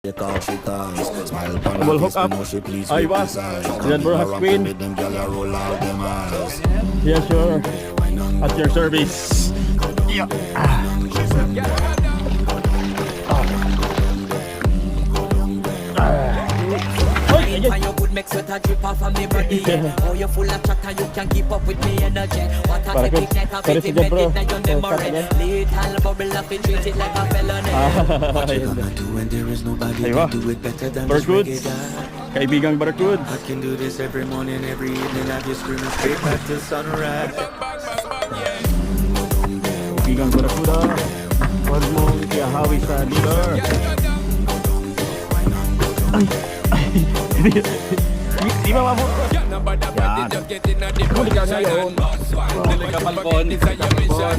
Double hook up. Ay, was. Yan bro, hot queen. Yes, sure. At your service. Yeah. And you could make sweat a drip off of me body. Oh, you're full of chatter, you can keep up with me energy. What a epic night of it, embedded in your memory. Little bubble up and treat it like a felony. What you gonna do when there is nobody to do it better than this reggae guy? Kaibigang Barcud. I can do this every morning, every evening. I just screaming straight back to sunrise. Kaibigang Barcud. Huwag mong iyahawi sa leader. Di ba mo? Yan. Huli ka ngayon. Huli ka palpon. Palpon.